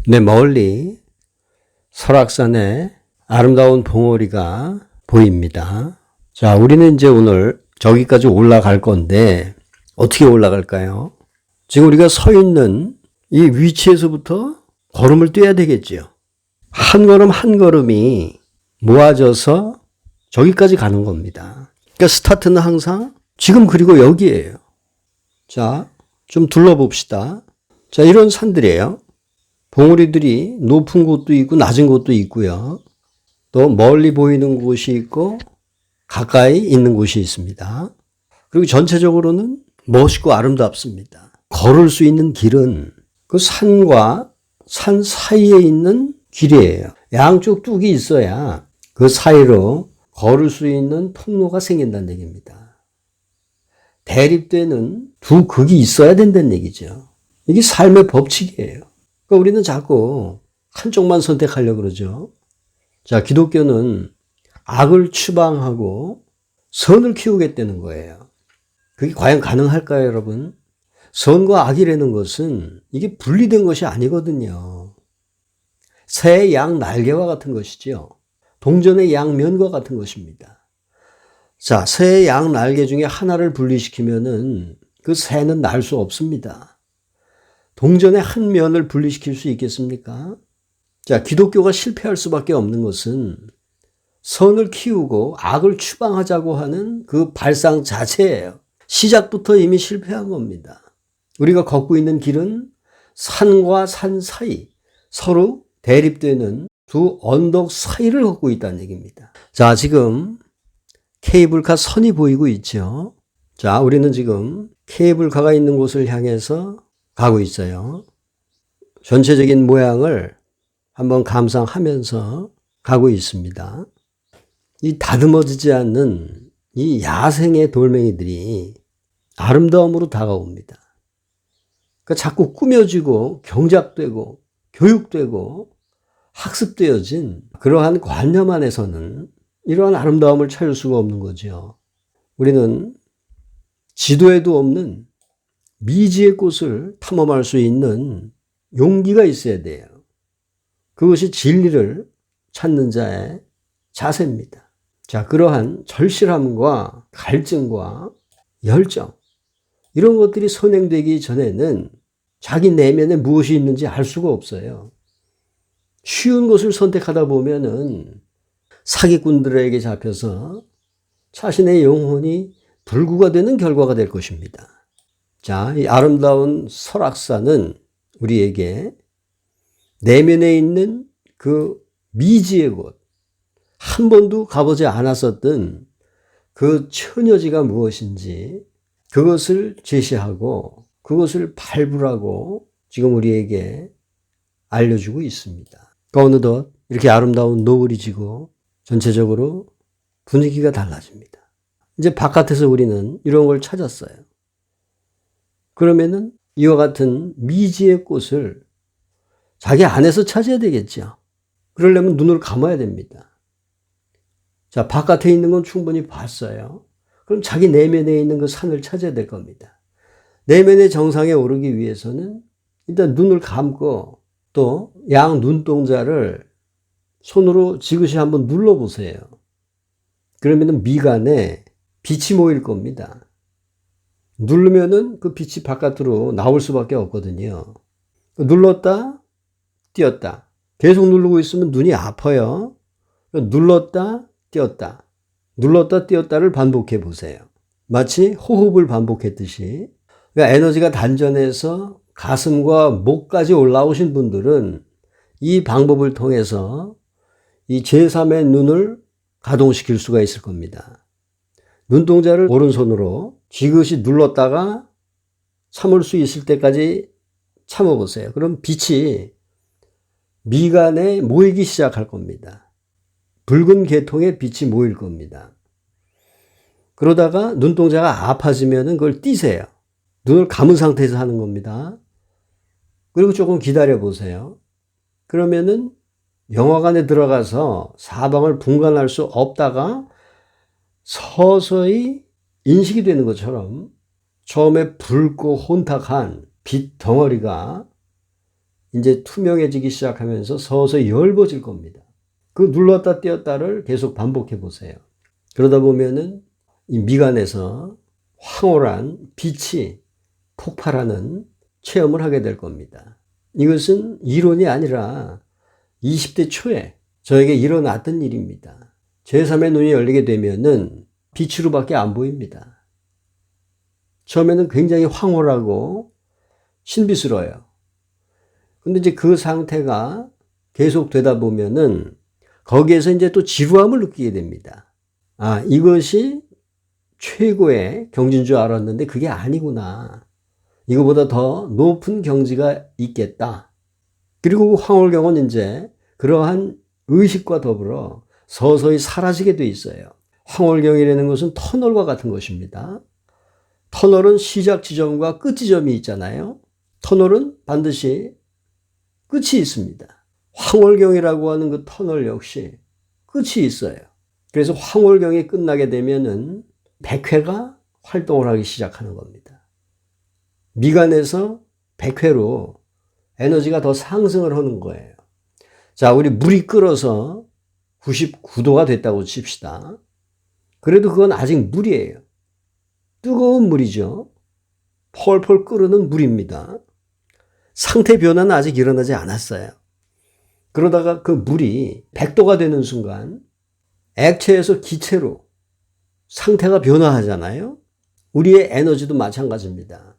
네, 멀리 설악산에 아름다운 봉우리가 보입니다. 자, 우리는 이제 오늘 저기까지 올라갈 건데 어떻게 올라갈까요? 지금 우리가 서 있는 이 위치에서부터 걸음을 뛰어야 되겠죠. 한 걸음 한 걸음이 모아져서 저기까지 가는 겁니다. 그러니까 스타트는 항상 지금 그리고 여기에요. 자, 좀 둘러봅시다. 자, 이런 산들이에요. 봉우리들이 높은 곳도 있고 낮은 곳도 있고요. 또 멀리 보이는 곳이 있고 가까이 있는 곳이 있습니다. 그리고 전체적으로는 멋있고 아름답습니다. 걸을 수 있는 길은 그 산과 산 사이에 있는 길이에요. 양쪽 뚝이 있어야 그 사이로 걸을 수 있는 통로가 생긴다는 얘기입니다. 대립되는 두 극이 있어야 된다는 얘기죠. 이게 삶의 법칙이에요. 그러니까 우리는 자꾸 한쪽만 선택하려고 그러죠. 자, 기독교는 악을 추방하고 선을 키우겠다는 거예요. 그게 과연 가능할까요, 여러분? 선과 악이라는 것은 이게 분리된 것이 아니거든요. 새의 양 날개와 같은 것이죠. 동전의 양면과 같은 것입니다. 자, 새의 양 날개 중에 하나를 분리시키면은 그 새는 날 수 없습니다. 동전의 한 면을 분리시킬 수 있겠습니까? 자, 기독교가 실패할 수밖에 없는 것은 선을 키우고 악을 추방하자고 하는 그 발상 자체예요. 시작부터 이미 실패한 겁니다. 우리가 걷고 있는 길은 산과 산 사이, 서로 대립되는 두 언덕 사이를 걷고 있다는 얘기입니다. 자, 지금 케이블카 선이 보이고 있죠. 자, 우리는 지금 케이블카가 있는 곳을 향해서 가고 있어요. 전체적인 모양을 한번 감상하면서 가고 있습니다. 이 다듬어지지 않는 이 야생의 돌멩이들이 아름다움으로 다가옵니다. 그러니까 자꾸 꾸며지고 경작되고 교육되고 학습되어진 그러한 관념 안에서는 이러한 아름다움을 찾을 수가 없는 거죠. 우리는 지도에도 없는 미지의 꽃을 탐험할 수 있는 용기가 있어야 돼요. 그것이 진리를 찾는 자의 자세입니다. 자, 그러한 절실함과 갈증과 열정, 이런 것들이 선행되기 전에는 자기 내면에 무엇이 있는지 알 수가 없어요. 쉬운 것을 선택하다 보면은 사기꾼들에게 잡혀서 자신의 영혼이 불구가 되는 결과가 될 것입니다. 자, 이 아름다운 설악산은 우리에게 내면에 있는 그 미지의 곳, 한 번도 가보지 않았었던 그 처녀지가 무엇인지 그것을 제시하고 그것을 발굴하고 지금 우리에게 알려주고 있습니다. 어느덧 이렇게 아름다운 노을이 지고 전체적으로 분위기가 달라집니다. 이제 바깥에서 우리는 이런 걸 찾았어요. 그러면은 이와 같은 미지의 꽃을 자기 안에서 찾아야 되겠죠. 그러려면 눈을 감아야 됩니다. 자, 바깥에 있는 건 충분히 봤어요. 그럼 자기 내면에 있는 그 산을 찾아야 될 겁니다. 내면의 정상에 오르기 위해서는 일단 눈을 감고 또 양 눈동자를 손으로 지그시 한번 눌러보세요. 그러면은 미간에 빛이 모일 겁니다. 누르면은 그 빛이 바깥으로 나올 수밖에 없거든요. 눌렀다, 띄었다. 계속 누르고 있으면 눈이 아파요. 눌렀다, 띄었다. 눌렀다, 띄었다를 반복해 보세요. 마치 호흡을 반복했듯이. 그러니까 에너지가 단전해서 가슴과 목까지 올라오신 분들은 이 방법을 통해서 이 제3의 눈을 가동시킬 수가 있을 겁니다. 눈동자를 오른손으로 지그시 눌렀다가 참을 수 있을 때까지 참아보세요. 그럼 빛이 미간에 모이기 시작할 겁니다. 붉은 계통의 빛이 모일 겁니다. 그러다가 눈동자가 아파지면 그걸 띄세요. 눈을 감은 상태에서 하는 겁니다. 그리고 조금 기다려 보세요. 그러면은 영화관에 들어가서 사방을 분간할 수 없다가 서서히 인식이 되는 것처럼 처음에 붉고 혼탁한 빛 덩어리가 이제 투명해지기 시작하면서 서서히 엷어질 겁니다. 그 눌렀다 떼었다를 계속 반복해 보세요. 그러다 보면은 이 미간에서 황홀한 빛이 폭발하는 체험을 하게 될 겁니다. 이것은 이론이 아니라 20대 초에 저에게 일어났던 일입니다. 제3의 눈이 열리게 되면은 빛으로밖에 안 보입니다. 처음에는 굉장히 황홀하고 신비스러워요. 근데 이제 그 상태가 계속 되다 보면은 거기에서 이제 또 지루함을 느끼게 됩니다. 아, 이것이 최고의 경지인 줄 알았는데 그게 아니구나. 이거보다 더 높은 경지가 있겠다. 그리고 그 황홀경은 이제 그러한 의식과 더불어 서서히 사라지게 돼 있어요. 황홀경이라는 것은 터널과 같은 것입니다. 터널은 시작 지점과 끝 지점이 있잖아요. 터널은 반드시 끝이 있습니다. 황홀경이라고 하는 그 터널 역시 끝이 있어요. 그래서 황홀경이 끝나게 되면은 백회가 활동을 하기 시작하는 겁니다. 미간에서 백회로 에너지가 더 상승을 하는 거예요. 자, 우리 물이 끓어서 99도가 됐다고 칩시다. 그래도 그건 아직 물이에요. 뜨거운 물이죠. 펄펄 끓는 물입니다. 상태 변화는 아직 일어나지 않았어요. 그러다가 그 물이 100도가 되는 순간 액체에서 기체로 상태가 변화하잖아요. 우리의 에너지도 마찬가지입니다.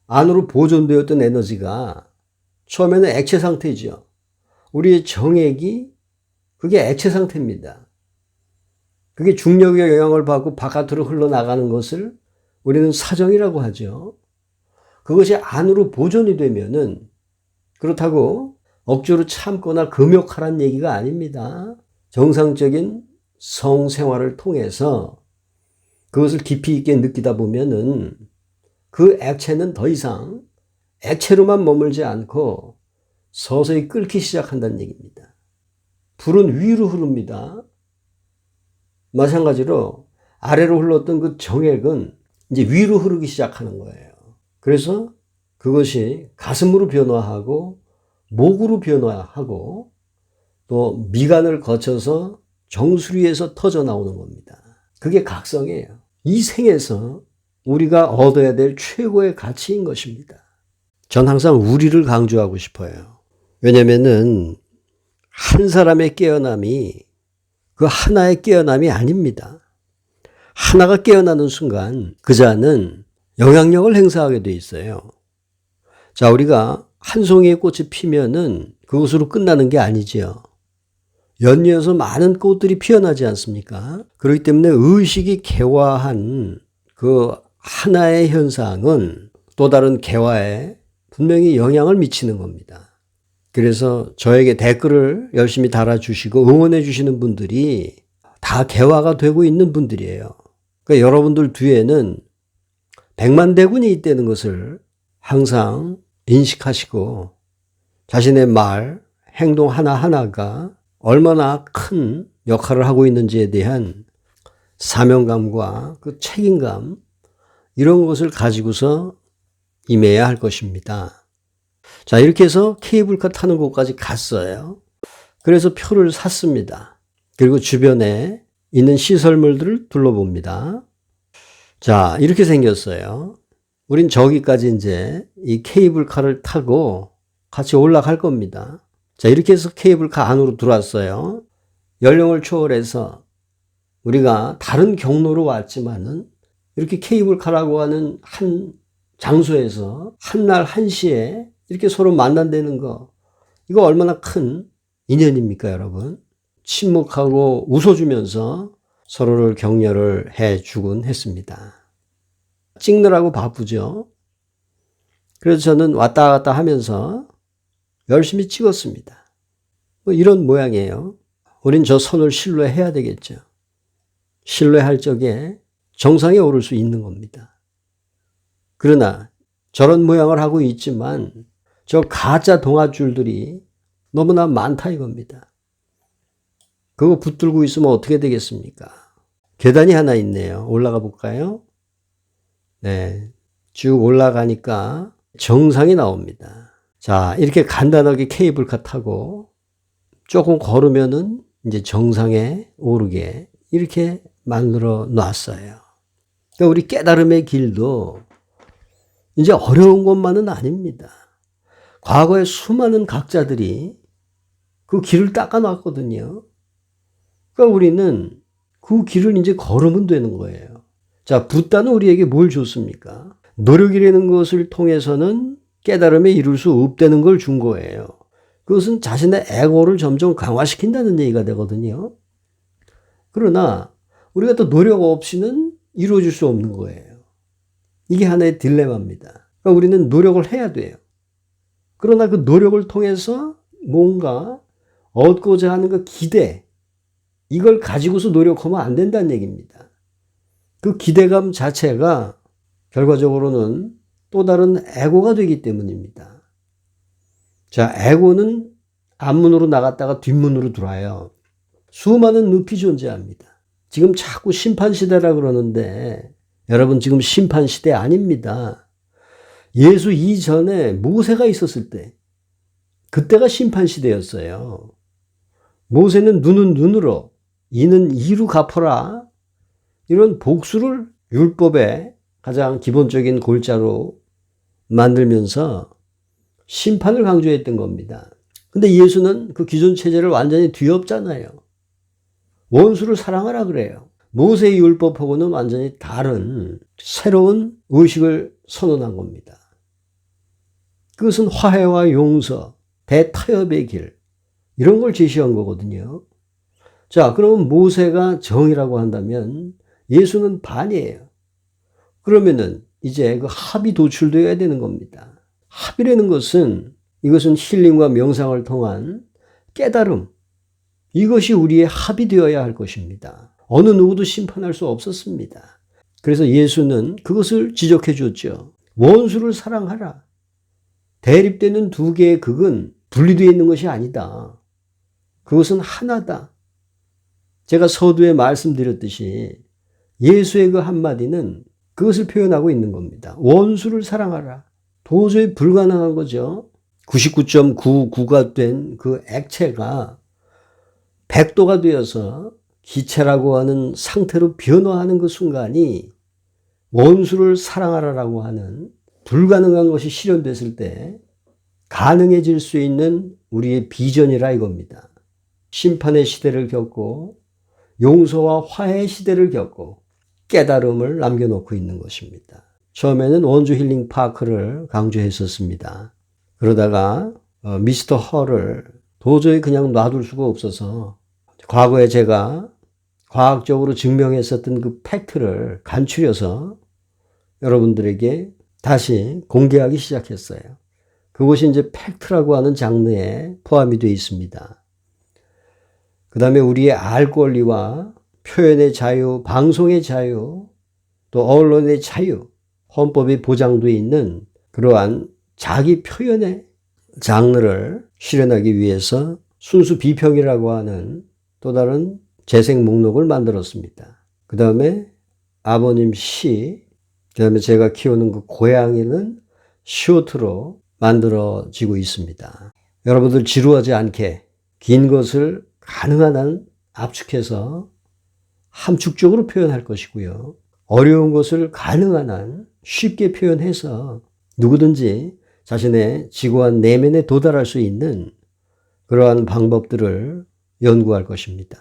안으로 보존되었던 에너지가 처음에는 액체 상태죠. 우리의 정액이 그게 액체 상태입니다. 그게 중력의 영향을 받고 바깥으로 흘러나가는 것을 우리는 사정이라고 하죠. 그것이 안으로 보존이 되면은 그렇다고 억지로 참거나 금욕하라는 얘기가 아닙니다. 정상적인 성생활을 통해서 그것을 깊이 있게 느끼다 보면은 그 액체는 더 이상 액체로만 머물지 않고 서서히 끓기 시작한다는 얘기입니다. 불은 위로 흐릅니다. 마찬가지로 아래로 흘렀던 그 정액은 이제 위로 흐르기 시작하는 거예요. 그래서 그것이 가슴으로 변화하고 목으로 변화하고 또 미간을 거쳐서 정수리에서 터져 나오는 겁니다. 그게 각성이에요. 이 생에서 우리가 얻어야 될 최고의 가치인 것입니다. 전 항상 우리를 강조하고 싶어요. 왜냐면은 한 사람의 깨어남이 그 하나의 깨어남이 아닙니다. 하나가 깨어나는 순간 그 자는 영향력을 행사하게 돼 있어요. 자, 우리가 한 송이의 꽃이 피면은 그것으로 끝나는 게 아니지요. 연이어서 많은 꽃들이 피어나지 않습니까? 그렇기 때문에 의식이 개화한 그 하나의 현상은 또 다른 개화에 분명히 영향을 미치는 겁니다. 그래서 저에게 댓글을 열심히 달아주시고 응원해 주시는 분들이 다 개화가 되고 있는 분들이에요. 그러니까 여러분들 뒤에는 백만대군이 있다는 것을 항상 인식하시고 자신의 말, 행동 하나하나가 얼마나 큰 역할을 하고 있는지에 대한 사명감과 그 책임감 이런 것을 가지고서 임해야 할 것입니다. 자, 이렇게 해서 케이블카 타는 곳까지 갔어요. 그래서 표를 샀습니다. 그리고 주변에 있는 시설물들을 둘러봅니다. 자, 이렇게 생겼어요. 우린 저기까지 이제 이 케이블카를 타고 같이 올라갈 겁니다. 자, 이렇게 해서 케이블카 안으로 들어왔어요. 연령을 초월해서 우리가 다른 경로로 왔지만은 이렇게 케이블카라고 하는 한 장소에서 한날 한시에 이렇게 서로 만난다는 거, 이거 얼마나 큰 인연입니까, 여러분? 침묵하고 웃어주면서 서로를 격려를 해주곤 했습니다. 찍느라고 바쁘죠. 그래서 저는 왔다 갔다 하면서 열심히 찍었습니다. 뭐 이런 모양이에요. 우린 저 선을 신뢰해야 되겠죠. 신뢰할 적에 정상에 오를 수 있는 겁니다. 그러나 저런 모양을 하고 있지만 저 가짜 동아줄들이 너무나 많다 이겁니다. 그거 붙들고 있으면 어떻게 되겠습니까? 계단이 하나 있네요. 올라가 볼까요? 네, 쭉 올라가니까 정상이 나옵니다. 자, 이렇게 간단하게 케이블카 타고 조금 걸으면은 이제 정상에 오르게 이렇게 만들어 놨어요. 그러니까 우리 깨달음의 길도 이제 어려운 것만은 아닙니다. 과거에 수많은 각자들이 그 길을 닦아놨거든요. 그러니까 우리는 그 길을 이제 걸으면 되는 거예요. 자, 붓다는 우리에게 뭘 줬습니까? 노력이라는 것을 통해서는 깨달음에 이룰 수 없다는 걸 준 거예요. 그것은 자신의 에고를 점점 강화시킨다는 얘기가 되거든요. 그러나 우리가 또 노력 없이는 이루어질 수 없는 거예요. 이게 하나의 딜레마입니다. 그러니까 우리는 노력을 해야 돼요. 그러나 그 노력을 통해서 뭔가 얻고자 하는 그 기대, 이걸 가지고서 노력하면 안 된다는 얘기입니다. 그 기대감 자체가 결과적으로는 또 다른 에고가 되기 때문입니다. 자, 에고는 앞문으로 나갔다가 뒷문으로 들어와요. 수많은 늪이 존재합니다. 지금 자꾸 심판시대라 그러는데 여러분 지금 심판시대 아닙니다. 예수 이전에 모세가 있었을 때 그때가 심판시대였어요. 모세는 눈은 눈으로 이는 이로 갚아라 이런 복수를 율법의 가장 기본적인 골자로 만들면서 심판을 강조했던 겁니다. 근데 예수는 그 기존 체제를 완전히 뒤엎잖아요. 원수를 사랑하라 그래요. 모세의 율법하고는 완전히 다른 새로운 의식을 선언한 겁니다. 그것은 화해와 용서, 대타협의 길 이런 걸 제시한 거거든요. 자, 그러면 모세가 정이라고 한다면 예수는 반이에요. 그러면은 이제 그 합이 도출되어야 되는 겁니다. 합이라는 것은 이것은 힐링과 명상을 통한 깨달음, 이것이 우리의 합이 되어야 할 것입니다. 어느 누구도 심판할 수 없었습니다. 그래서 예수는 그것을 지적해 줬죠. 원수를 사랑하라. 대립되는 두 개의 극은 분리되어 있는 것이 아니다. 그것은 하나다. 제가 서두에 말씀드렸듯이 예수의 그 한마디는 그것을 표현하고 있는 겁니다. 원수를 사랑하라. 도저히 불가능한 거죠. 99.99가 된 그 액체가 100도가 되어서 기체라고 하는 상태로 변화하는 그 순간이 원수를 사랑하라라고 하는 불가능한 것이 실현됐을 때 가능해질 수 있는 우리의 비전이라 이겁니다. 심판의 시대를 겪고 용서와 화해의 시대를 겪고 깨달음을 남겨놓고 있는 것입니다. 처음에는 원주 힐링 파크를 강조했었습니다. 그러다가 미스터 헐을 도저히 그냥 놔둘 수가 없어서 과거에 제가 과학적으로 증명했었던 그 팩트를 간추려서 여러분들에게 다시 공개하기 시작했어요. 그것이 이제 팩트라고 하는 장르에 포함이 되어 있습니다. 그 다음에 우리의 알 권리와 표현의 자유, 방송의 자유, 또 언론의 자유, 헌법에 보장되어 있는 그러한 자기 표현의 장르를 실현하기 위해서 순수 비평이라고 하는 또 다른 재생 목록을 만들었습니다. 그 다음에 아버님 시, 그 다음에 제가 키우는 그 고양이는 쇼트로 만들어지고 있습니다. 여러분들 지루하지 않게 긴 것을 가능한 한 압축해서 함축적으로 표현할 것이고요. 어려운 것을 가능한 한 쉽게 표현해서 누구든지 자신의 지고한 내면에 도달할 수 있는 그러한 방법들을 연구할 것입니다.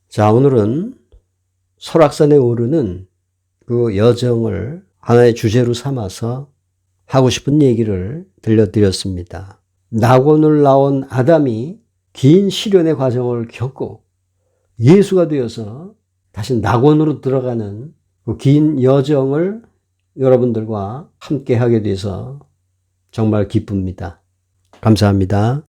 자, 오늘은 설악산에 오르는 그 여정을 하나의 주제로 삼아서 하고 싶은 얘기를 들려드렸습니다. 낙원을 나온 아담이 긴 시련의 과정을 겪고 예수가 되어서 다시 낙원으로 들어가는 그 긴 여정을 여러분들과 함께 하게 돼서 정말 기쁩니다. 감사합니다.